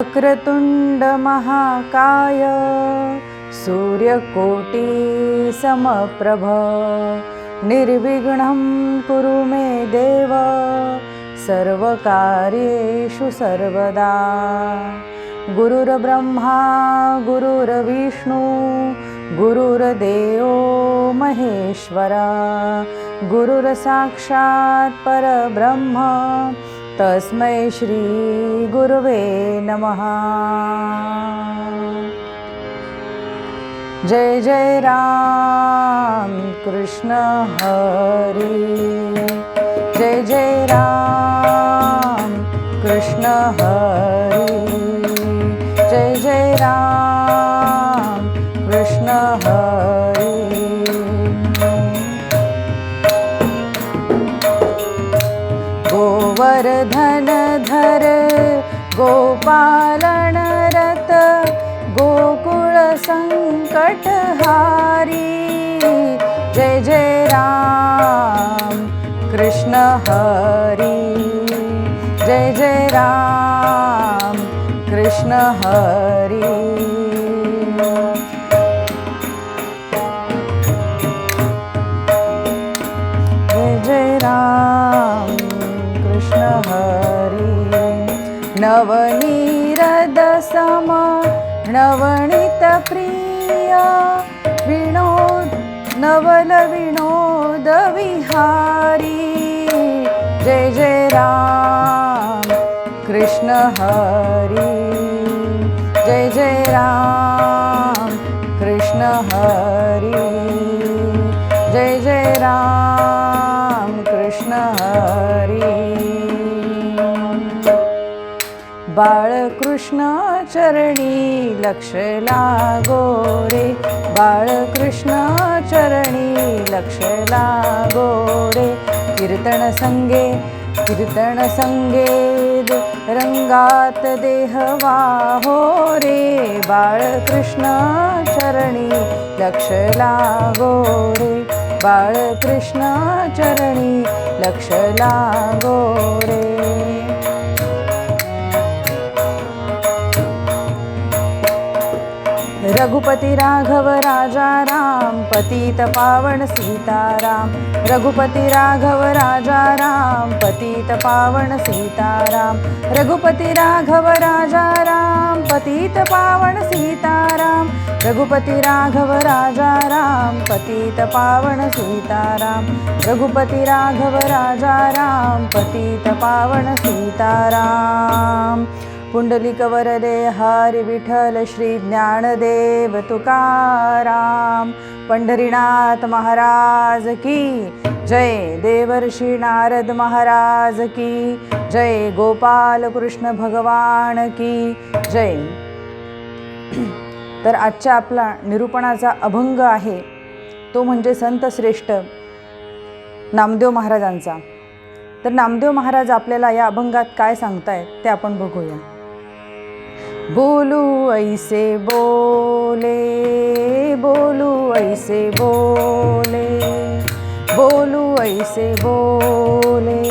वक्रतुंड महाकाय सूर्यकोटि समप्रभ निर्विघ्नं कुरु मे देव सर्वकार्येषु सर्वदा। गुरुर्ब्रह्मा गुरुर्विष्णु गुरुर्देवो महेश्वरा गुरुर्साक्षात् परब्रह्म तस्मै श्री गुरुवे नमः। जय जय राम कृष्ण हरी, जय जय राम कृष्ण हरी, जय जय राम कृष्ण हरी। गोवर्धन धर गोपालन रत गोकुल संकट हारी, जय जय राम कृष्ण हरी, जय जय राम कृष्ण हरी। जय जय राम कृष्ण हरी। नवनीरद सम नवनीत प्रिय विनोद नवल विनोद विहारी, जय जय राम कृष्ण हरी, जय जय राम कृष्ण हरी, जय जय राम कृष्ण हरी। बाळकृष्ण चरणी लक्ष लागो रे, बाळकृष्ण चरणी लक्ष लागो रे। कीर्तन संगे रंगात देह वाहो रे, बाळकृष्ण चरणी लक्ष लागो रे, बाळकृष्ण चरणी लक्ष लागो रे। रघुपति राघव राजा राम पतित पावन सीताराम, रघुपति राघव राजा राम पतित पावन सीताराम, रघुपति राघव राजा राम पतित पावन सीताराम, रघुपति राघव राजा राम पतित पावन सीताराम, रघुपति राघव राजा राम पतित पावन सीताराम। पुंडलिक वरदे हरि विठ्ठल श्री ज्ञानदेव तुकाराम, पंढरीनाथ महाराज की जय, देवर्षि नारद महाराज की जय, गोपाल कृष्ण भगवान की जय। तर आजच्या आपला निरूपणाचा अभंग आहे तो म्हणजे संत श्रेष्ठ नामदेव महाराजांचा। तर नामदेव महाराज आपल्याला या अभंगात काय सांगतायत ते आपण बघूया। बोलू ऐसे बोले, बोलू ऐसे बोले, बोलू ऐसे बोले,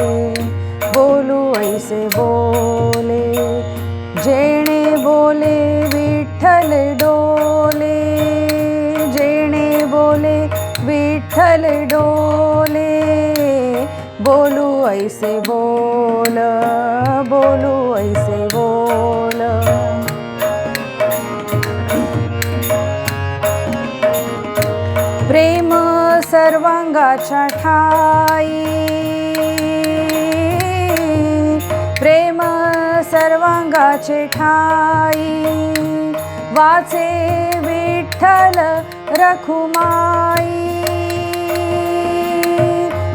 बोलू ऐसे बोले। जेणे बोले विठ्ठल डोले, जेणे बोले विठ्ठल डोले। बोलू ऐसे बोल, बोलू ऐसे बोल। प्रेम सर्वांगाच्या ठाई, प्रेम सर्वांगाचे ठाई। वाचे विठ्ठल रखुमाई,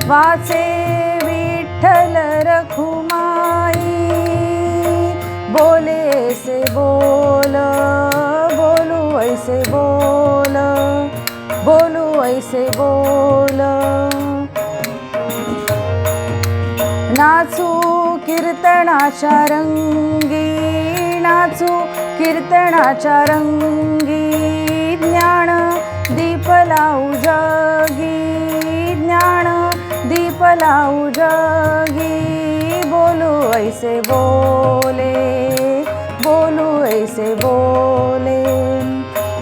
वाचे विठ्ठल रखुमाई। बोले ऐसे बोल, बोलू ऐसे बोल, बोलू ऐसे बोल। नाचू कीर्तनाच्या रंगी, नाचू कीर्तनाच्या रंगी। ज्ञान दीप लावू जगी, ज्ञान दीप लावू जगी। बोलू ऐसे बोले, बोलू ऐसे बोले।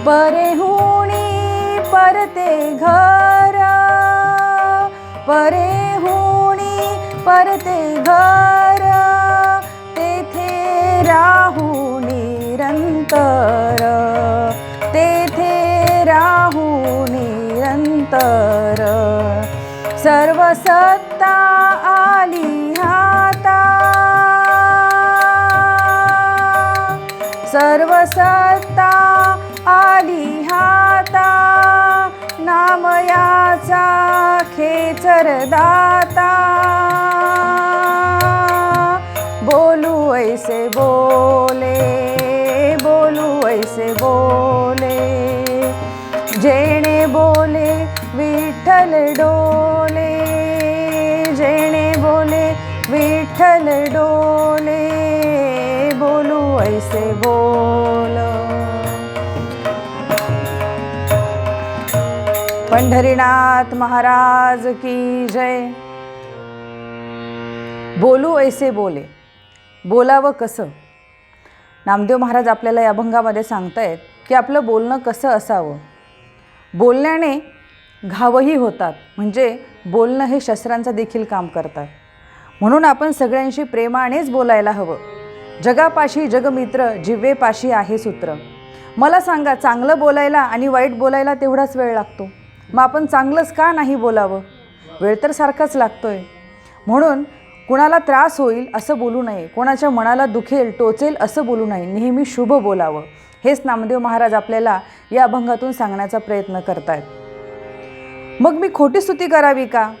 परे हुणी परते घर, परे हुणी परते घर, तेथे राहू निरंतर, तेथे राहू निरंतर। सर्व सत्ता आली हाता, सर्व सत्ता आली हाता, नामयाचा खेचर दाता। बोलू ऐसे बोले, बोलू ऐसे बोले, जेणे बोले विठ्ठल डोले, जेणे बोले विठ्ठल डोले। बोलू ऐसे बोल। पंढरीनाथ महाराज की जय। बोलू ऐसे बोले, बोलावं कसं? नामदेव महाराज आपल्याला या अभंगामध्ये सांगतायत की आपलं बोलणं कसं असावं। बोलण्याने घावही होतात, म्हणजे बोलणं हे शस्त्रांचं देखील काम करतात। म्हणून आपण सगळ्यांशी प्रेमानेच बोलायला हवं। जगापाशी जगमित्र, जिव्हेपाशी आहे सूत्र। मला सांगा, चांगलं बोलायला आणि वाईट बोलायला तेवढाच वेळ लागतो, मग आपण चांगलंच का नाही बोलावं? वेळ तर सारखाच लागतोय। म्हणून कुणाला त्रास होईल असं बोलू नये, कोणाच्या मनाला दुखेल टोचेल असं बोलू नये, नेहमी शुभ बोलावं। हेच नामदेव महाराज आपल्याला या अभंगातून सांगण्याचा प्रयत्न करतायत। मग मी खोटी स्तुती करावी का?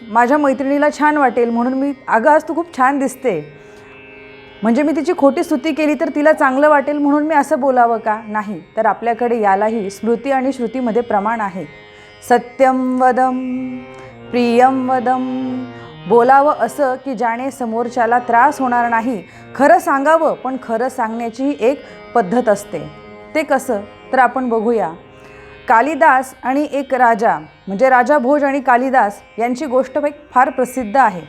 माझ्या मैत्रिणीला छान वाटेल म्हणून मी, अगं आज तू खूप छान दिसते, म्हणजे मी तिची खोटी स्तुती केली तर तिला चांगलं वाटेल म्हणून मी असं बोलावं का? नाही, तर आपल्याकडे यालाही स्मृती आणि श्रुतीमध्ये प्रमाण आहे। सत्यम वदम प्रियम वदम, बोलावं असं की ज्याने समोरच्याला त्रास होणार नाही। खरं सांगावं, पण खरं सांगण्याची एक पद्धत असते। ते कसं तर आपण बघूया। कालिदास आणि एक राजा, म्हणजे राजा भोज आणि कालिदास यांची गोष्ट फार प्रसिद्ध आहे।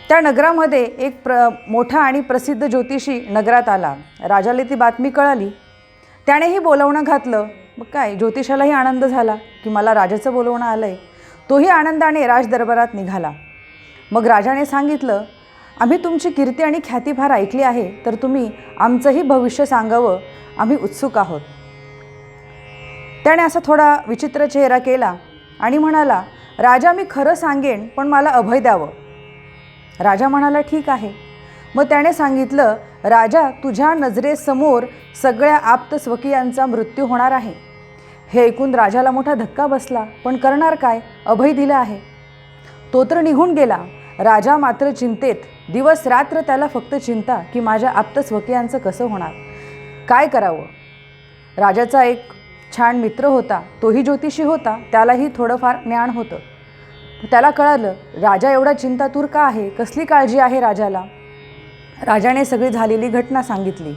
त्या नगरामध्ये एक मोठा आणि प्रसिद्ध ज्योतिषी नगरात आला। राजाला ती बातमी कळाली, त्यानेही बोलवणं घातलं। मग काय, ज्योतिषालाही आनंद झाला की मला राजाचं बोलवणं आलं आहे। तोही आनंदाने राजदरबारात निघाला। मग राजाने सांगितलं, आम्ही तुमची कीर्ती आणि ख्याती फार ऐकली आहे, तर तुम्ही आमचंही भविष्य सांगावं, आम्ही उत्सुक आहोत। त्याने असा थोडा विचित्र चेहरा केला आणि म्हणाला, राजा मी खरं सांगेन, पण मला अभय द्यावं। राजा म्हणाला, ठीक आहे। मग त्याने सांगितलं, राजा तुझ्या नजरेसमोर सगळ्या आप्त स्वकीयांचा मृत्यू होणार आहे। हे ऐकून राजाला मोठा धक्का बसला, पण करणार काय, अभय दिलं आहे। तो तर निघून गेला, राजा मात्र चिंतेत, दिवस रात्र त्याला फक्त चिंता की माझ्या आप्त स्वकीयांचं कसं होणार, काय करावं। राजाचा एक छान मित्र होता, तोही ज्योतिषी होता, त्यालाही थोडंफार ज्ञान होतं। त्याला कळालं, राजा एवढा चिंतातूर का आहे, कसली काळजी आहे राजाला। राजाने सगळी झालेली घटना सांगितली।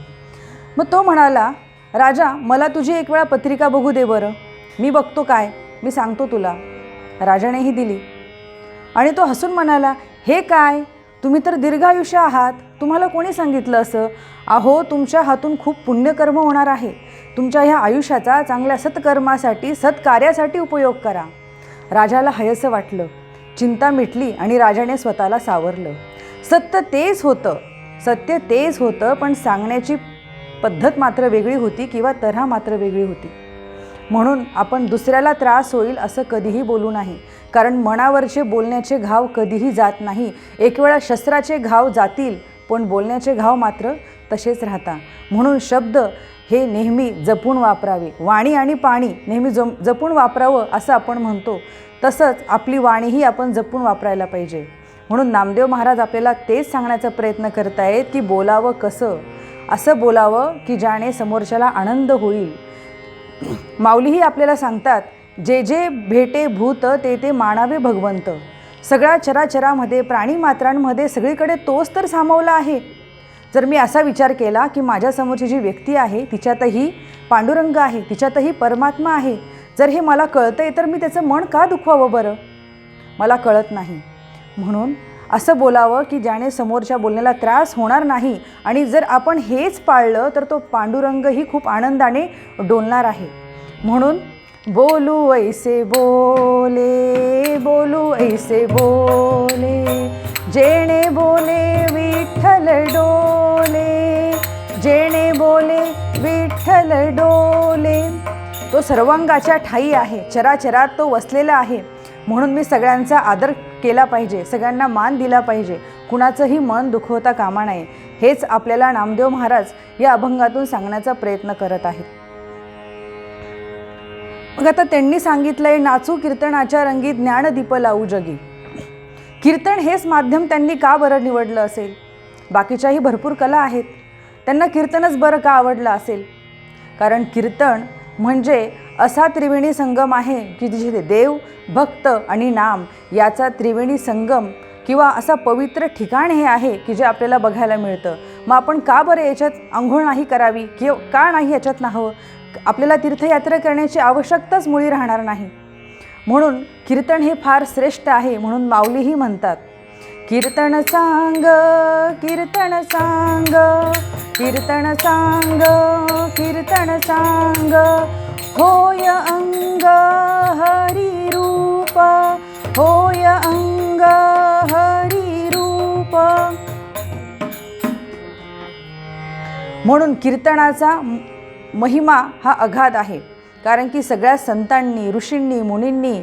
मग तो म्हणाला, राजा मला तुझी एक वेळा पत्रिका बघू दे बरं। मी बघतो काय, मी सांगतो तुला। राजानेही दिली आणि तो हसून म्हणाला, हे काय, तुम्ही तर दीर्घायुष्य आहात, तुम्हाला कोणी सांगितलं असं? अहो तुमच्या हातून खूप पुण्यकर्म होणार आहे, तुमच्या ह्या आयुष्याचा चांगल्या सत्कर्मासाठी सत्कार्यासाठी उपयोग करा। राजाला हयसं वाटलं, चिंता मिटली आणि राजाने स्वतःला सावरलं। सत्य तेच होतं, पण सांगण्याची पद्धत मात्र वेगळी होती किंवा तऱ्हा मात्र वेगळी होती। म्हणून आपण दुसऱ्याला त्रास होईल असं कधीही बोलू नाही, कारण मनावरचे बोलण्याचे घाव कधीही जात नाही। एक वेळा शस्त्राचे घाव जातील, पण बोलण्याचे घाव मात्र तसेच राहतात। म्हणून शब्द हे नेहमी जपून वापरावे, वाणी आणि पाणी नेहमी जपून वापरावं असं आपण म्हणतो, तसंच आपली वाणीही आपण जपून वापरायला पाहिजे। म्हणून नामदेव महाराज आपल्याला तेच सांगण्याचा प्रयत्न करतायत की बोलावं कसं, असं बोलावं की ज्याने समोरच्याला आनंद होईल। माऊलीही आपल्याला सांगतात, जे जे भेटे भूत ते ते मानावे भगवंत। सगळ्या चराचरामध्ये, प्राणीमात्रांमध्ये सगळीकडे तोच तर सामावला आहे। जर मी असा विचार केला की माझ्यासमोरची जी व्यक्ती आहे तिच्यातही पांडुरंग आहे, तिच्यातही परमात्मा आहे, जर हे मला कळतंय तर मी त्याचं मन का दुखवावं बरं? मला कळत नाही। म्हणून असं बोलावं की ज्याने समोरच्या बोलण्याला त्रास होणार नाही, आणि जर आपण हेच पाळलं तर तो पांडुरंगही खूप आनंदाने डोलणार आहे. म्हणून बोलू ऐसे बोले, बोलू ऐसे बोले, जेणे बोले विठ्ठल डोले, जेणे बोले विठ्ठल डोले. तो सर्वांगाच्या ठाई आहे, चराचरात तो वसलेला आहे. म्हणून मी सगळ्यांचा आदर केला पाहिजे, सगळ्यांना मान दिला पाहिजे, कुणाचंही मन दुखवता कामा नये. हेच आपल्याला नामदेव महाराज या अभंगातून सांगण्याचा प्रयत्न करत आहेत. मग आता त्यांनी सांगितलंय, नाचू कीर्तनाच्या रंगी ज्ञानदीप लावू जगी. कीर्तन हेच माध्यम त्यांनी का बरं निवडलं असेल? बाकीच्याही भरपूर कला आहेत, त्यांना कीर्तनच बरं का आवडलं असेल? कारण कीर्तन म्हणजे असा त्रिवेणी संगम आहे की जिथे देव, भक्त आणि नाम याचा त्रिवेणी संगम किंवा असा पवित्र ठिकाण हे आहे की जे आपल्याला बघायला मिळतं. मग आपण का बरं याच्यात आंघोळ नाही करावी किंवा का नाही याच्यात नाहावं? आपल्याला तीर्थयात्रा करण्याची आवश्यकताच मुळी राहणार नाही. म्हणून कीर्तन हे फार श्रेष्ठ आहे. म्हणून माऊलीही म्हणतात, कीर्तन सांग, कीर्तन सांग, कीर्तन सांग, कीर्तन सांग, होय अंग हरी रूप, होय अंग हरी रूप. म्हणून कीर्तनाचा महिमा हा अगाध आहे. कारण की सगळ्या संतांनी, ऋषींनी, मुनींनी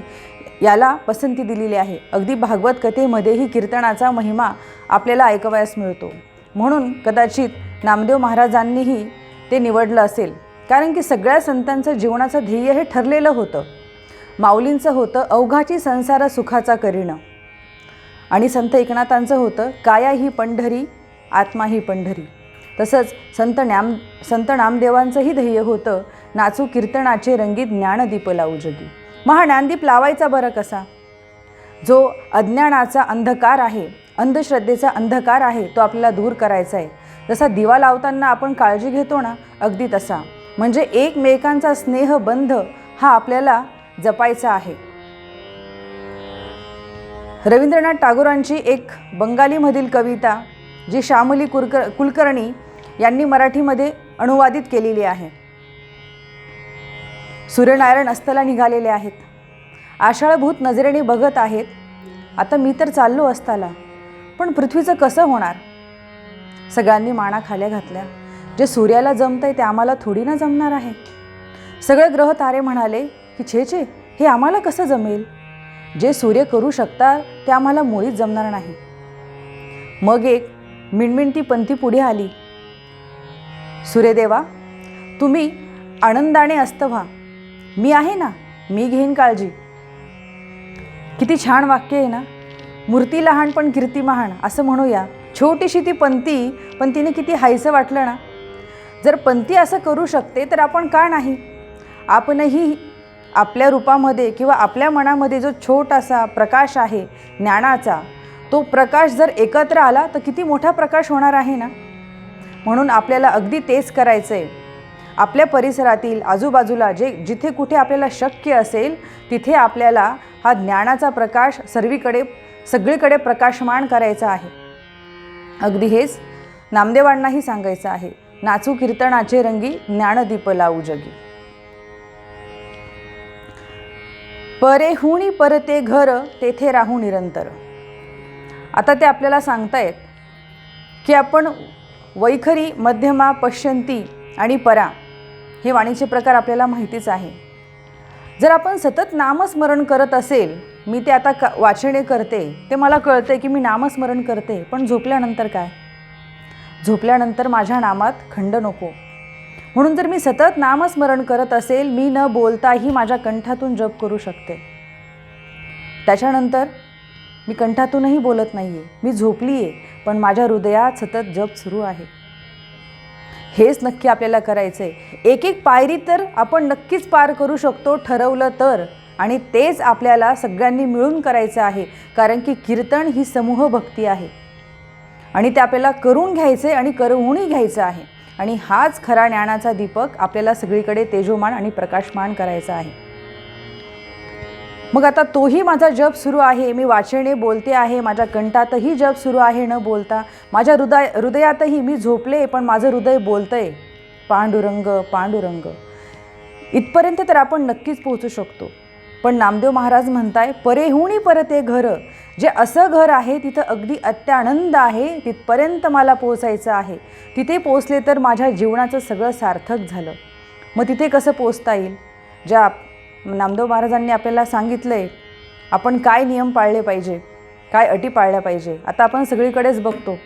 याला पसंती दिलेली आहे. अगदी भागवत कथेमध्येही कीर्तनाचा महिमा आपल्याला ऐकवयास मिळतो. म्हणून कदाचित नामदेव महाराजांनीही ते निवडलं असेल. कारण की सगळ्या संतांचं जीवनाचं ध्येय हे ठरलेलं होतं. माऊलींचं होतं अवघाची संसार सुखाचा करीणं, आणि संत एकनाथांचं होतं काया ही पंढरी, आत्मा ही पंढरी. तसंच संत नामदेवांचंही ध्येय होतं नाचू कीर्तनाचे रंगीत ज्ञानदीप लावू जगी. मग हा ज्ञानदीप लावायचा बरं कसा? जो अज्ञानाचा अंधकार आहे, अंधश्रद्धेचा अंधकार आहे, तो आपल्याला दूर करायचा आहे. जसा दिवा लावताना आपण काळजी घेतो ना, अगदी तसा. म्हणजे एकमेकांचा स्नेहबंध हा आपल्याला जपायचा आहे. रवींद्रनाथ टागोरांची एक बंगालीमधील कविता जी श्यामली कुलकर्णी यांनी मराठीमध्ये अनुवादित केलेली आहे. सूर्यनारायण अस्तला निघालेले आहेत, आषाढभूत नजरेने बघत आहेत. आता मी तर चाललो अस्ताला, पण पृथ्वीचं कसं होणार? सगळ्यांनी माना खाल्या घातल्या. जे सूर्याला जमतंय ते आम्हाला थोडी ना जमणार आहे. सगळे ग्रह तारे म्हणाले की छे छे, हे आम्हाला कसं जमेल? जे सूर्य करू शकतात ते आम्हाला मुळीच जमणार नाही. मग एक मिणमिणती पंथी पुढे आली, सूर्यदेवा तुम्ही आनंदाने अस्त व्हा, मी आहे ना, मी घेईन काळजी. किती छान वाक्य आहे ना. मूर्ती लहान पण कीर्ती महान असं म्हणूया. छोटीशी ती पंथी, पण तिने किती हायसं वाटलं ना. जर पंथी असं करू शकते तर आपण का नाही? आपणही आपल्या रूपामध्ये किंवा आपल्या मनामध्ये जो छोटासा प्रकाश आहे ज्ञानाचा, तो प्रकाश जर एकत्र आला तर किती मोठा प्रकाश होणार आहे ना. म्हणून आपल्याला अगदी तेच करायचं आहे. आपल्या परिसरातील आजूबाजूला जिथे कुठे आपल्याला शक्य असेल तिथे आपल्याला हा ज्ञानाचा प्रकाश सगळीकडे प्रकाशमान करायचा आहे. अगदी हेच नामदेवांनाही सांगायचं आहे, नाचू कीर्तनाचे रंगी ज्ञानदीप लावू जगी. परे हुणी परते घर, तेथे राहू निरंतर. आता ते आपल्याला सांगतायत की आपण वैखरी, मध्यमा, पश्यंती आणि परा हे वाणीचे प्रकार आपल्याला माहितीच आहे. जर आपण सतत नामस्मरण करत असेल, मी ते आता वाचणे करते, ते मला कळते की मी नामस्मरण करते, पण झोपल्यानंतर काय? झोपल्यानंतर माझ्या नामात खंड नको. म्हणून जर मी सतत नामस्मरण करत असेल, मी न बोलताही माझ्या कंठातून जप करू शकते. त्याच्यानंतर मी कंठातूनही बोलत नाही आहे, मी झोपली आहे, पण माझ्या हृदयात सतत जप सुरू आहे. हेच नक्की आपल्याला करायचं आहे. एक एक पायरी तर आपण नक्कीच पार करू शकतो ठरवलं तर, आणि तेच आपल्याला सगळ्यांनी मिळून करायचं आहे. कारण की कीर्तन ही समूह भक्ती आहे आणि ते आपल्याला करून घ्यायचं आहे आणि करवूनही घ्यायचं आहे. आणि हाच खरा ज्ञानाचा दीपक आपल्याला सगळीकडे तेजोमान आणि प्रकाशमान करायचा आहे. मग आता तोही माझा जप सुरू आहे, मी वाचणे बोलते आहे, माझ्या कंठातही जप सुरू आहे न बोलता, माझ्या हृदयातही मी झोपले पण माझं हृदय बोलतंय पांडुरंग पांडुरंग. इथपर्यंत तर आपण नक्कीच पोहोचू शकतो. पण नामदेव महाराज म्हणताय परेहुणी परते घर, जे असं घर आहे तिथं अगदी अत्यानंद आहे, तिथपर्यंत मला पोहोचायचं आहे. तिथे पोहोचले तर माझ्या जीवनाचं सगळं सार्थक झालं. मग तिथे कसं पोहोचता येईल? ज्या नामदेव महाराजांनी आपल्याला सांगितलं आहे आपण काय नियम पाळले पाहिजे, काय अटी पाळल्या पाहिजे. आता आपण सगळीकडेच बघतो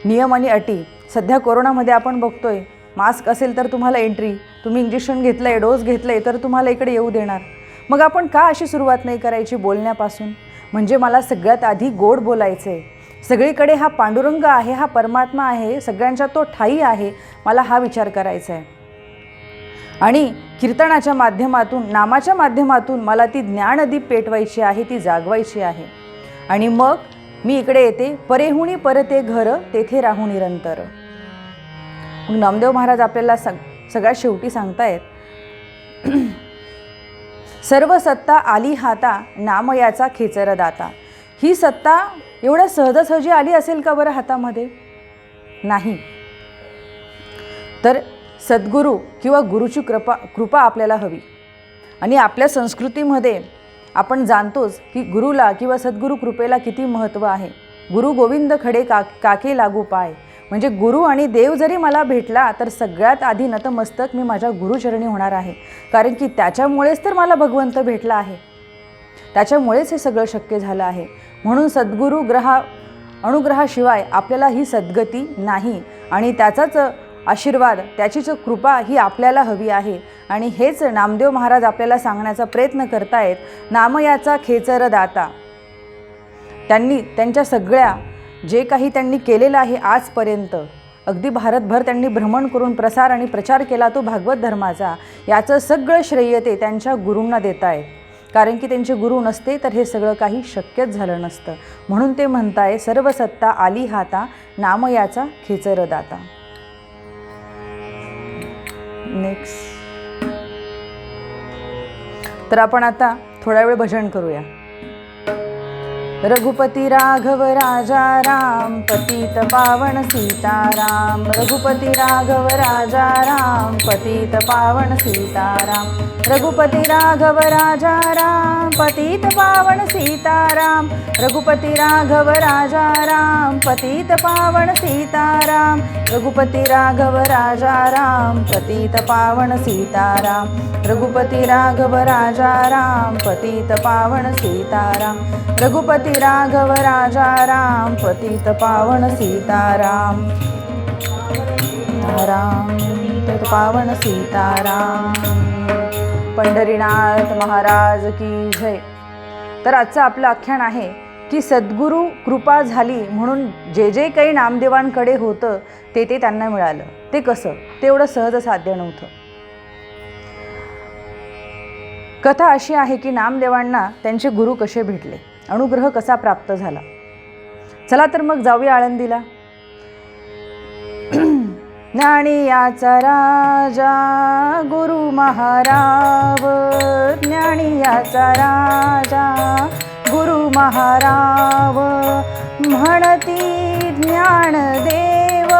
नियम आणि अटी. सध्या कोरोनामध्ये आपण बघतोय मास्क असेल तर तुम्हाला एंट्री, तुम्ही इंजेक्शन घेतलं आहे, डोस घेतलं आहे तर तुम्हाला इकडे येऊ देणार. मग आपण का अशी सुरुवात नाही करायची बोलण्यापासून? म्हणजे मला सगळ्यात आधी गोड बोलायचं आहे. सगळीकडे हा पांडुरंग आहे, हा परमात्मा आहे, सगळ्यांच्या तो ठाई आहे, मला हा विचार करायचा आहे. आणि कीर्तनाच्या माध्यमातून, नामाच्या माध्यमातून मला ती ज्ञानदीप पेटवायची आहे, ती जागवायची आहे. आणि मग मी इकडे येते परेहुणी परते घर, तेथे राहू निरंतर. मग नामदेव महाराज आपल्याला सगळ्यात शेवटी सांगतायत सर्व सत्ता आली हाता, नामयाचा खेचर दाता. ही सत्ता एवढ्या सहजासहजी आली असेल का बरं हातामध्ये? नाही. तर सद्गुरू किंवा गुरुची कृपा आपल्याला हवी. आणि आपल्या संस्कृतीमध्ये आपण जाणतोच की गुरुला किंवा सद्गुरू कृपेला किती महत्त्व आहे. गुरु गोविंद खडे काके लागू पाय. म्हणजे गुरु आणि देव जरी मला भेटला तर सगळ्यात आधी नतमस्तक मी माझ्या गुरुचरणी होणार आहे. कारण की त्याच्यामुळेच तर मला भगवंत भेटला आहे, त्याच्यामुळेच हे सगळं शक्य झालं आहे. म्हणून सद्गुरू अनुग्रहाशिवाय आपल्याला ही सद्गती नाही. आणि त्याचाच आशीर्वाद, त्याचीच कृपा ही आपल्याला हवी आहे. आणि हेच नामदेव महाराज आपल्याला सांगण्याचा प्रयत्न करतायत. नामयाचा खेचर दाता. त्यांनी त्यांच्या सगळ्या जे काही त्यांनी केलेलं आहे आजपर्यंत, अगदी भारतभर त्यांनी भ्रमण करून प्रसार आणि प्रचार केला तो भागवत धर्माचा, याचं सगळं श्रेय ते त्यांच्या गुरूंना देत आहेत. कारण की त्यांचे गुरु नसते तर हे सगळं काही शक्यच झालं नसतं. म्हणून ते म्हणताय सर्व सत्ता आली हाता, नामयाचा खेचर दाता. नेक्स्ट. तर आपण आता थोडा वेळ भजन करूया. रघुपति राघव राजा राम, पतित पावन सीताराम. रघुपति राघव राजा राम, पतित पावन सीताराम. रघुपति राघव राजा राम, पतित पावन सीताराम. रघुपति राघव राजा राम, पतित पावन सीताराम. रघुपति राघव राजा राम, पतित पावन सीताराम. रघुपति राघव राजा राम, पतित पावन सीताराम. रघुपति राघव राजा राम, पतित पावन सीताराम. राम पतित पावन सीताराम. पंढरीनाथ महाराज की जय. तर आजचं आपलं आख्यान आहे की सद्गुरू कृपा झाली म्हणून जे जे काही नामदेवांकडे होतं ते त्यांना मिळालं. ते कसं? ते एवढं सहज साध्य नव्हतं. कथा अशी आहे की नामदेवांना त्यांचे गुरु कसे भेटले, अनुग्रह कसा प्राप्त झाला. चला तर मग जाऊया आळंदीला. ज्ञानियाचा राजा गुरु महाराव, ज्ञानियाचा राजा गुरु महाराव. म्हणती ज्ञानदेव,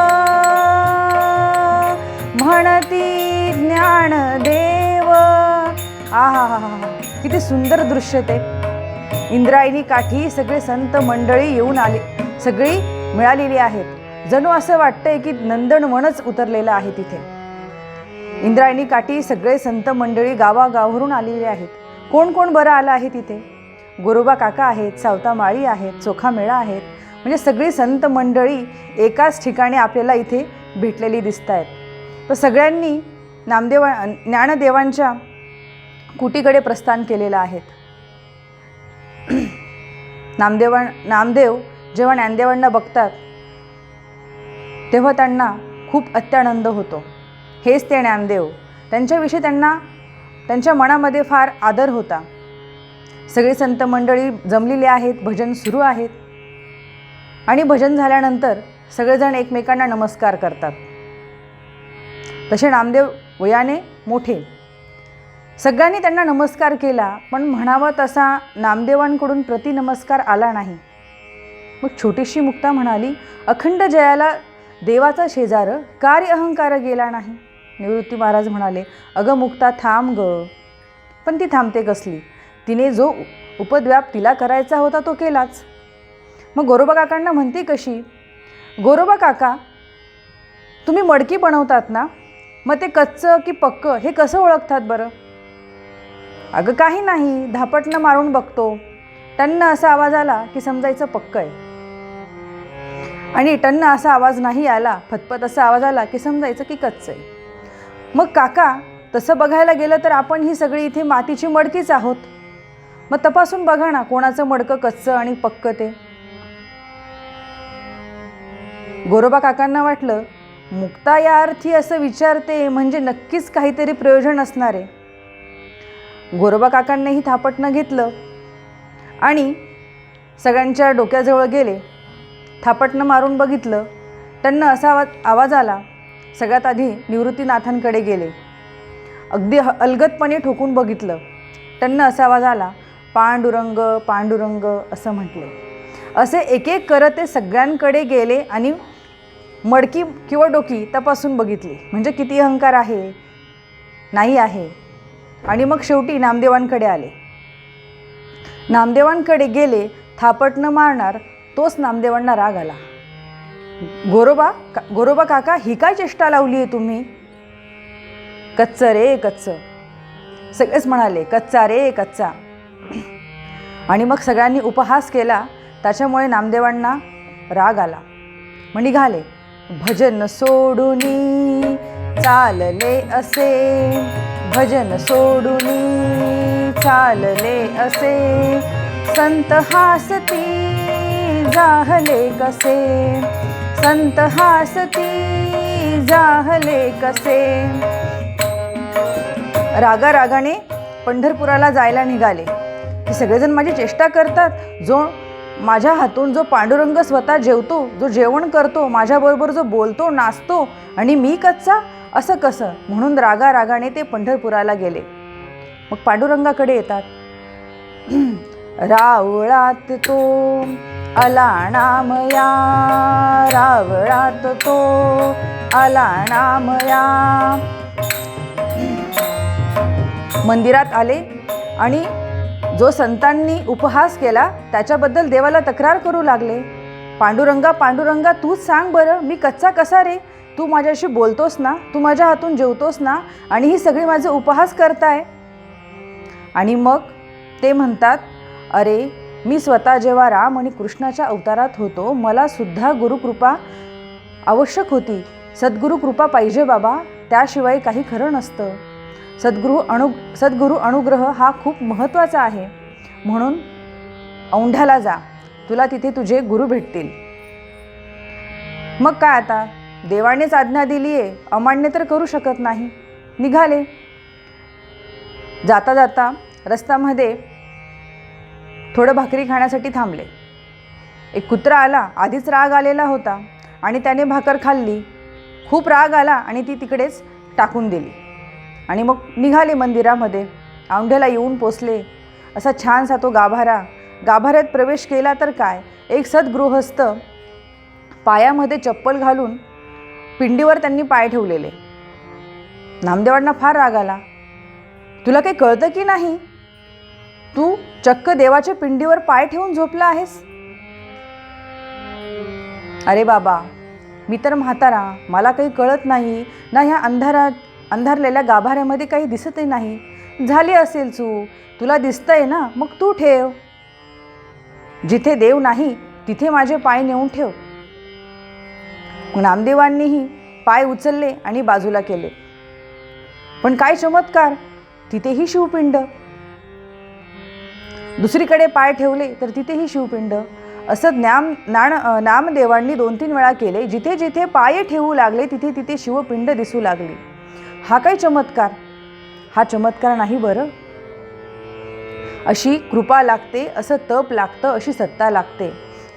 म्हणती ज्ञानदेव. आहा, किती सुंदर दृश्य ते. इंद्रायणी काठी सगळे संत मंडळी येऊन आले, सगळी मिळालेली आहेत. जणू असं वाटतंय की नंदनवनच उतरलेलं आहे तिथे. इंद्रायणी काठी सगळे संत मंडळी गावागावावरून आलेले आहेत. कोण कोण बरं आलं आहे तिथे? गोरोबा काका आहेत, सावता माळी आहेत, चोखामेळा आहेत. म्हणजे सगळी संत मंडळी एकाच ठिकाणी आपल्याला इथे भेटलेली दिसत आहेत. तर सगळ्यांनी ज्ञानदेवांच्या कुटीकडे प्रस्थान केलेलं आहे. नामदेव जेव्हा ज्ञानदेवांना बघतात तेव्हा त्यांना खूप अत्यानंद होतो. हेच ते ज्ञानदेव. त्यांच्याविषयी त्यांच्या मनामध्ये फार आदर होता. सगळी संत मंडळी जमलेली आहेत, भजन सुरू आहेत. आणि भजन झाल्यानंतर सगळेजण एकमेकांना नमस्कार करतात. तसे नामदेव वयाने मोठे, सगळ्यांनी त्यांना नमस्कार केला, पण म्हणावा तसा नामदेवांकडून प्रतिनमस्कार आला नाही. मग छोटीशी मुक्ता म्हणाली, अखंड जयाला देवाचा शेजार, कार्य अहंकार गेला नाही. निवृत्ती महाराज म्हणाले, अगं मुक्ता थांब ग. पण ती थांबते कसली? तिने जो उपद्व्याप तिला करायचा होता तो केलाच. मग गोरोबा काकांना म्हणते कशी, गोरोबा काका तुम्ही मडकी बनवतात ना, मग ते कच्चं की पक्कं हे कसं ओळखतात बरं? अगं काही नाही, धापटनं मारून बघतो, टन्न असा आवाज आला की समजायचं पक्कं आहे, आणि टन्न असा आवाज नाही आला, फतफत असा आवाज आला की समजायचं की कच्चं आहे. मग काका तसं बघायला गेलं तर आपण ही सगळी इथे मातीची मडकीच आहोत. मग तपासून बघा ना कोणाचं मडकं कच्चं आणि पक्कं ते. गोरोबा काकांना वाटलं मुक्ता या अर्थी असं विचारते म्हणजे नक्कीच काहीतरी प्रयोजन असणार आहे. गोरोबा काकांनीही थापटणं घेतलं आणि सगळ्यांच्या डोक्याजवळ गेले. थापटणं मारून बघितलं, टन्न असा आवाज आला. सगळ्यात आधी निवृत्तीनाथांकडे गेले. अगदी अलगदपणे ठोकून बघितलं, टन्न असा आवाज आला. पांडुरंग पांडुरंग असं म्हटले. असे एक एक करत ते सगळ्यांकडे गेले आणि मडकी किंवा डोकी तपासून बघितली, म्हणजे किती अहंकार आहे नाही आहे. आणि मग शेवटी नामदेवांकडे आले. नामदेवांकडे गेले, थापट न मारणार तोच नामदेवांना राग आला. गोरोबा काका ही काय चेष्टा लावली आहे तुम्ही? कच्चं रे कच्चं. सगळेच म्हणाले कच्चा रे कच्चा. आणि मग सगळ्यांनी उपहास केला. त्याच्यामुळे नामदेवांना राग आला. मग निघाले. भजन सोडूनी चालले असे, भजन सोडूनी चालले असे, संत हासती जाहले कसे, संत हासती जाहले कसे. रागा रागाने पंढरपुराला जायला निघाले. हे सगळेजण माझी चेष्टा करतात. जो माझ्या हातून जो पांडुरंग स्वतः जेवतो, जो जेवण करतो, माझ्याबरोबर जो बोलतो नाचतो, आणि मी कच्चा असं कसं? म्हणून रागा रागाने ते पंढरपुराला गेले. मग पांडुरंगाकडे येतात. रावळात तो आला नामया, रावळात तो आला नामया. मंदिरात आले आणि जो संतांनी उपहास केला त्याच्याबद्दल देवाला तक्रार करू लागले. पांडुरंगा पांडुरंगा तूच सांग बरं, मी कच्चा कसा रे? तू माझ्याशी बोलतोस ना, तू माझ्या हातून जेवतोस ना, आणि ही सगळी माझे उपहास करताय. आणि मग ते म्हणतात, अरे मी स्वतः जेव्हा राम आणि कृष्णाच्या अवतारात होतो, मला सुद्धा गुरुकृपा आवश्यक होती. सद्गुरू कृपा पाहिजे बाबा, त्याशिवाय काही खरं नसतं. सद्गुरू अनुग्रह हा खूप महत्त्वाचा आहे. म्हणून औंढ्याला जा, तुला तिथे तुझे गुरु भेटतील. मग काय आता, देवानेच आज्ञा दिली आहे, अमान्य तर करू शकत नाही. निघाले. जाता जाता रस्त्यामध्ये थोडं भाकरी खाण्यासाठी थांबले. एक कुत्रा आला. आधीच राग आलेला होता आणि त्याने भाकर खाल्ली. खूप राग आला आणि ती तिकडेच टाकून दिली. आणि मग निघाले मंदिरामध्ये. औंढ्याला येऊन पोचले. असा छानसा तो गाभारा. गाभाऱ्यात प्रवेश केला तर काय, एक सद्गृहस्थ पायामध्ये चप्पल घालून पिंडीवर त्यांनी पाय ठेवलेले. नामदेवांना फार राग आला. तुला काही कळतं की नाही? तू चक्क देवाच्या पिंडीवर पाय ठेवून झोपला आहेस? अरे बाबा, मी तर म्हातारा, मला काही कळत नाही ना, ह्या अंधारलेल्या गाभाऱ्यामध्ये काही दिसतही नाही. झाली असेल चूक, तुला दिसतंय ना, मग तू ठेव. जिथे देव नाही तिथे माझे पाय नेऊन ठेव. नामदेवांनीही पाय उचलले आणि बाजूला केले. पण काय चमत्कार, तिथेही शिवपिंड. दुसरीकडे पाय ठेवले तर तिथेही शिवपिंड. असं नामदेवांनी 2-3 वेळा केले. जिथे जिथे पाय ठेवू लागले तिथे तिथे शिवपिंड दिसू लागली. हा काय चमत्कार? हा चमत्कार नाही बरं. अशी कृपा लागते, असं तप लागतं, अशी सत्ता लागते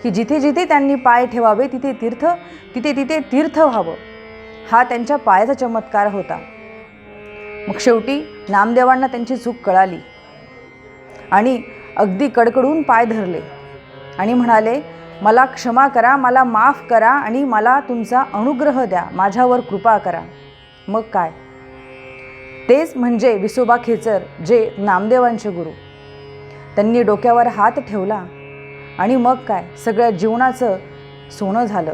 की जिथे जिथे त्यांनी पाय ठेवावे तिथे तिथे तीर्थ व्हावं. हा त्यांच्या पायाचा चमत्कार होता. मग शेवटी नामदेवांना त्यांची चूक कळाली आणि अगदी कडकडून पाय धरले आणि म्हणाले, मला क्षमा करा, मला माफ करा आणि मला तुमचा अनुग्रह द्या, माझ्यावर कृपा करा. मग काय, तेच म्हणजे विसोबा खेचर, जे नामदेवांचे गुरु. त्यांनी डोक्यावर हात ठेवला आणि मग काय, सगळ्या जीवनाचं सोनं झालं.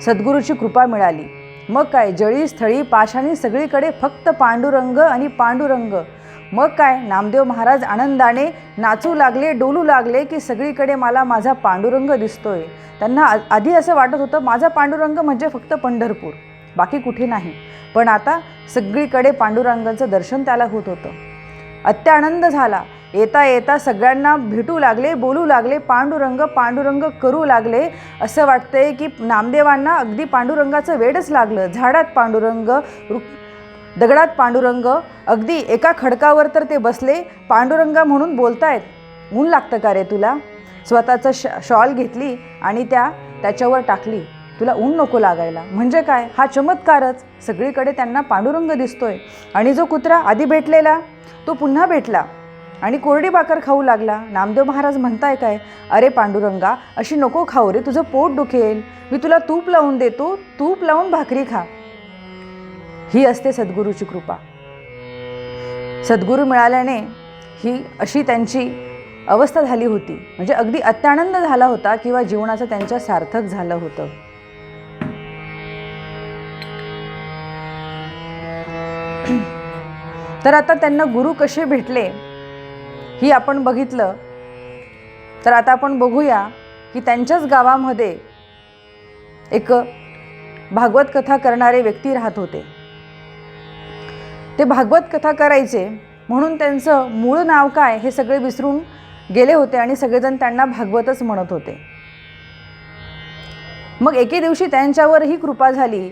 सद्गुरूची कृपा मिळाली. मग काय, जळी स्थळी पाशाणी सगळीकडे फक्त पांडुरंग आणि पांडुरंग. मग काय, नामदेव महाराज आनंदाने नाचू लागले, डोलू लागले की सगळीकडे मला माझा पांडुरंग दिसतोय. त्यांना आधी असं वाटत होतं माझा पांडुरंग म्हणजे फक्त पंढरपूर, बाकी कुठे नाही. पण आता सगळीकडे पांडुरंगाचं दर्शन त्याला होत होतं. अत्यानंद झाला. येता येता सगळ्यांना भेटू लागले, बोलू लागले, पांडुरंग पांडुरंग करू लागले. असं वाटतंय की नामदेवांना अगदी पांडुरंगाचं वेडच लागलं. झाडात पांडुरंग, दगडात पांडुरंग, अगदी एका खडकावर तर ते बसले, पांडुरंगा म्हणून बोलतायत. ऊन लागतं का रे तुला? स्वतःचं शॉल घेतली आणि त्याच्यावर टाकली. तुला ऊन नको लागायला. म्हणजे काय, हा चमत्कारच. सगळीकडे त्यांना पांडुरंग दिसतोय. आणि जो कुत्रा आधी भेटलेला तो पुन्हा भेटला आणि कोरडी भाकर खाऊ लागला. नामदेव महाराज म्हणताय काय, अरे पांडुरंगा, अशी नको खाऊ रे, तुझं पोट दुखेल, मी तुला तूप लावून देतो, तूप लावून भाकरी खा. ही असते सद्गुरूची कृपा. सद्गुरू मिळाल्याने ही अशी त्यांची अवस्था झाली होती. म्हणजे अगदी अत्यानंद झाला होता किंवा जीवनाचं त्यांच्या सार्थक झालं होतं. तर आता त्यांना गुरु कसे भेटले ही आपण बघितलं. तर आता आपण बघूया की त्यांच्याच गावामध्ये एक भागवत कथा करणारे व्यक्ती राहत होते. ते भागवत कथा करायचे म्हणून त्यांचं मूळ नाव काय हे सगळे विसरून गेले होते आणि सगळेजण त्यांना भागवतच म्हणत होते. मग एके दिवशी त्यांच्यावर ही कृपा झाली.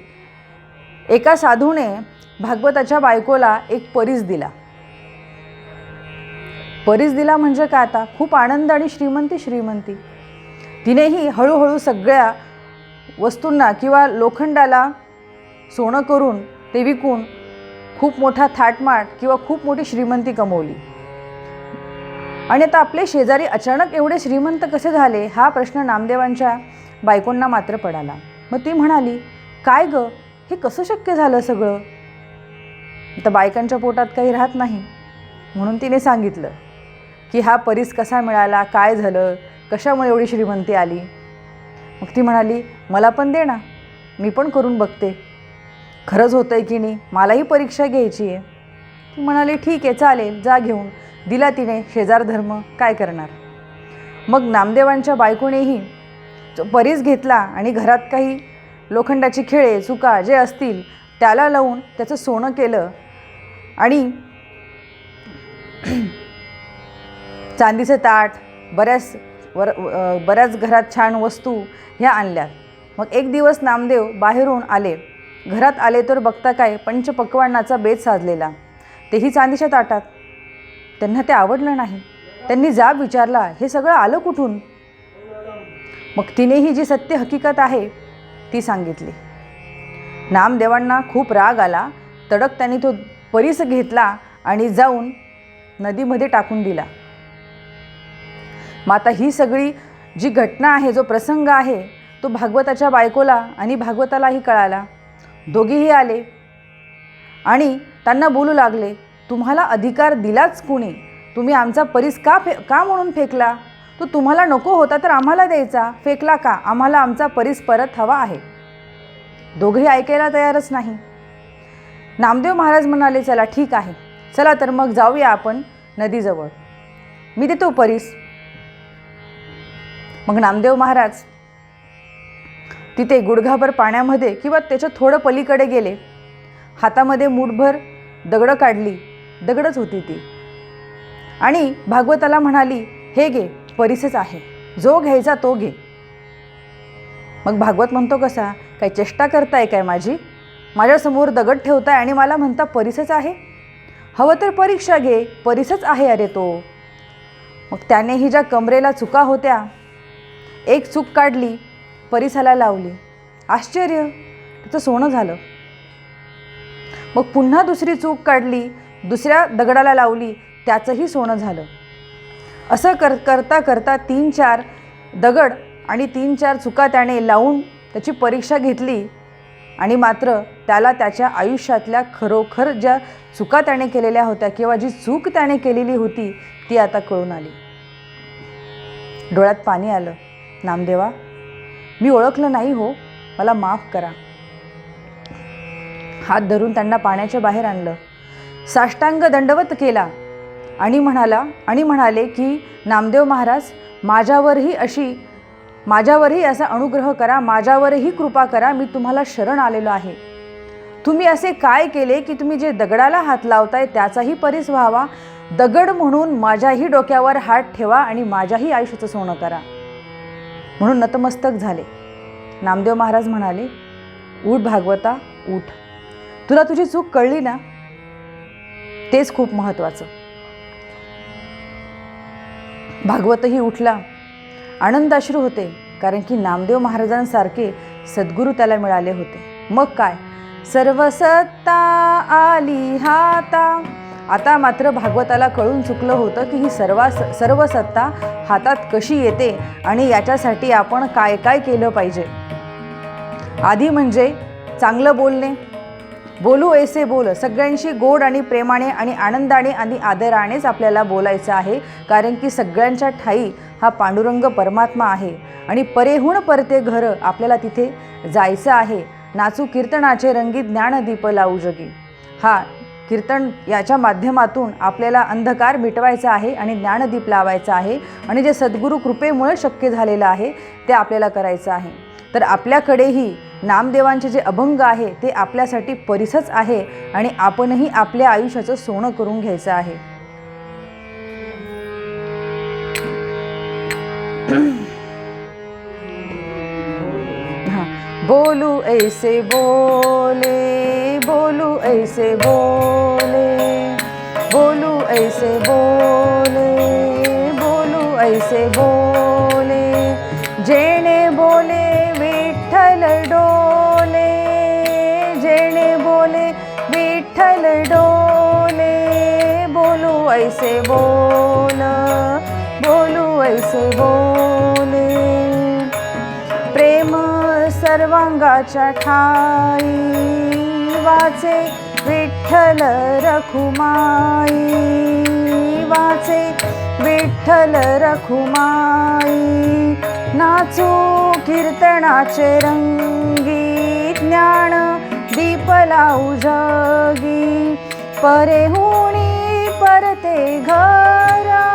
एका साधूने भागवताच्या बायकोला एक परीस दिला. परीस दिला म्हणजे काय, आता खूप आनंद आणि श्रीमंती. तिनेही हळूहळू सगळ्या वस्तूंना किंवा लोखंडाला सोनं करून ते विकून खूप मोठा थाटमाट किंवा खूप मोठी श्रीमंती कमवली. आणि आता आपले शेजारी अचानक एवढे श्रीमंत कसे झाले हा प्रश्न नामदेवांच्या बायकोंना मात्र पडाला. मग ती म्हणाली, काय ग, हे कसं शक्य झालं सगळं? तर बायकांच्या पोटात काही राहत नाही म्हणून तिने सांगितलं की हा परीस कसा मिळाला, काय झालं, कशामुळे एवढी श्रीमंती आली. मग ती म्हणाली, मला पण दे ना, मी पण करून बघते, खरंच होतंय की नाही, मलाही परीक्षा घ्यायची आहे. ती म्हणाली, ठीक आहे, चालेल, जा घेऊन. दिला तिने. शेजार धर्म, काय करणार. मग नामदेवांच्या बायकोनेही परीस घेतला आणि घरात काही लोखंडाची खिळे चुका जे असतील त्याला लावून त्याचं सोनं केलं आणि चांदीचं ताट, बऱ्याच घरात छान वस्तू ह्या आणल्या. मग एक दिवस नामदेव बाहेरून आले. घरात आले तर बघता काय, पंचपक्वान्नाचा बेत साजलेला, तेही चांदीच्या ताटात. त्यांना ते आवडलं नाही. त्यांनी जाब विचारला, हे सगळं आलं कुठून? मग तिनेही जी सत्य हकीकत आहे ती सांगितली. नामदेवांना खूप राग आला. तडक त्यांनी तो परीस घेतला आणि जाऊन नदीमध्ये टाकून दिला. मग आता ही सगळी जी घटना आहे, जो प्रसंग आहे, तो भागवताच्या बायकोला आणि भागवतालाही कळाला. दोघेही आले आणि त्यांना बोलू लागले, तुम्हाला अधिकार दिलाच कुणी? तुम्ही आमचा परीस का म्हणून फेकला? तो तुम्हाला नको होता तर आम्हाला द्यायचा, फेकला का? आम्हाला आमचा परीस परत हवा आहे. दोघेही ऐकायला तयारच नाही. नामदेव महाराज म्हणाले, चला ठीक आहे, चला तर मग जाऊया आपण नदीजवळ, मी देतो परीस. मग नामदेव महाराज तिथे गुडघाभर पाण्यामध्ये किंवा त्याच्या थोडं पलीकडे गेले. हातामध्ये मूठभर दगडं काढली, दगडच होती ती, आणि भागवताला म्हणाली, हे घे, परीसच आहे, जो घ्यायचा तो घे. मग भागवत म्हणतो, कसा काय चेष्टा करताय काय माझी? माझ्यासमोर दगड ठेवताय आणि मला म्हणता परीसच आहे? हवं तर परीक्षा घे, परीसच आहे अरे तो. मग त्यानेही ज्या कमरेला चुका होत्या, एक चूक काढली, परीसाला लावली. आश्चर्य, त्याचं सोनं झालं. मग पुन्हा दुसरी चूक काढली, दुसऱ्या दगडाला लावली, त्याचंही सोनं झालं. असं करता करता 3-4 दगड आणि 3-4 चुका त्याने लावून त्याची परीक्षा घेतली आणि मात्र त्याला त्याच्या आयुष्यातल्या खरोखर ज्या चुका त्याने केलेल्या होत्या किंवा जी चूक त्याने केलेली होती ती आता कळून आली. डोळ्यात पाणी आलं. नामदेवा, मी ओळखलं नाही हो, मला माफ करा. हात धरून त्यांना पाण्याच्या बाहेर आणलं, साष्टांग दंडवत केला आणि म्हणाले की नामदेव महाराज, माझ्यावरही असा अनुग्रह करा, माझ्यावरही कृपा करा, मी तुम्हाला शरण आलेलो आहे. तुम्ही असे काय केले की तुम्ही जे दगडाला हात लावताय त्याचाही परीस व्हावा, दगड म्हणून माझ्याही डोक्यावर हात ठेवा आणि माझ्याही आयुष्याचं सोनं करा. म्हणून नतमस्तक झाले. नामदेव महाराज म्हणाले, उठ भागवता, उठ. तुला तुझी चूक कळली ना, तेच खूप महत्त्वाचं. भागवतही उठला. आनंदाश्रू होते, कारण की नामदेव महाराजांसारखे सद्गुरू त्याला मिळाले होते. मग काय, सर्व सत्ता आली हाता. आता मात्र भागवताला कळून चुकलं होतं की ही सर्व सत्ता हातात कशी येते आणि याच्यासाठी आपण काय काय केलं पाहिजे. आधी म्हणजे चांगलं बोलणे, बोलू ऐसे बोल. सगळ्यांशी गोड आणि प्रेमाने आणि आनंदाने आणि आदरानेच आपल्याला बोलायचं आहे, कारण की सगळ्यांच्या ठाई हा पांडुरंग परमात्मा आहे आणि परेहून परते घर आपल्याला तिथे जायचं आहे. नाचू कीर्तनाचे रंगी ज्ञानदीप लावू जगी. हा कीर्तन याच्या माध्यमातून आपल्याला अंधकार मिटवायचा आहे आणि ज्ञानदीप लावायचा आहे आणि जे सद्गुरू कृपेमुळे शक्य झालेलं आहे ते आपल्याला करायचं आहे. तर आपल्याकडेही नामदेवांचे जे अभंग आहे ते आपल्यासाठी परिसच आहे आणि आपणही आपल्या आयुष्याचं सोनं करून घ्यायचं आहे. बोलू ऐसे बोले, बोलू ऐसे बोले, बोलू ऐसे बोले, बोलू ऐसे बोले, जेणे बोले विठ्ठल डोले, जेणे बोले विठ्ठल डोले, बोलू ऐसे बोल, बोलू ऐसे बोले. प्रेम सर्वांगाच्या ठाई वाचे विठ्ठल रखुमाई, वाचे विठ्ठल रखुमाई. नाचू कीर्तनाचे रंगी, ज्ञान दीप लावू जगी. परेहुणी परते घरा,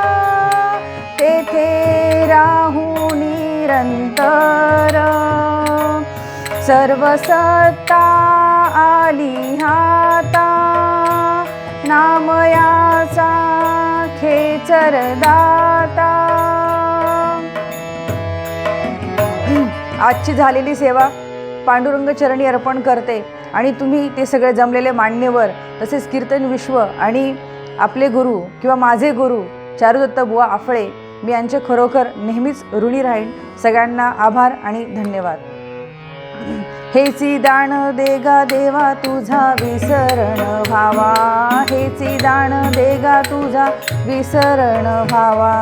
तेथे राहू निरंतर. सर्व सत्ता आली हाता, नामयाचा खेचर दाता. आजची झालेली सेवा पांडुरंग चरणी अर्पण करते आणि तुम्ही ते सगळे जमलेले मान्यवर तसेच कीर्तन विश्व आणि आपले गुरु किंवा माझे गुरु चारुदत्त बुवा आफळे, मी यांचे खरोखर नेहमीच ऋणी राहीन. सगळ्यांना आभार आणि धन्यवाद. हेची दान देगा देवा तुझा विसरण भावा, हेची दान देगा तुझा विसरण भावा.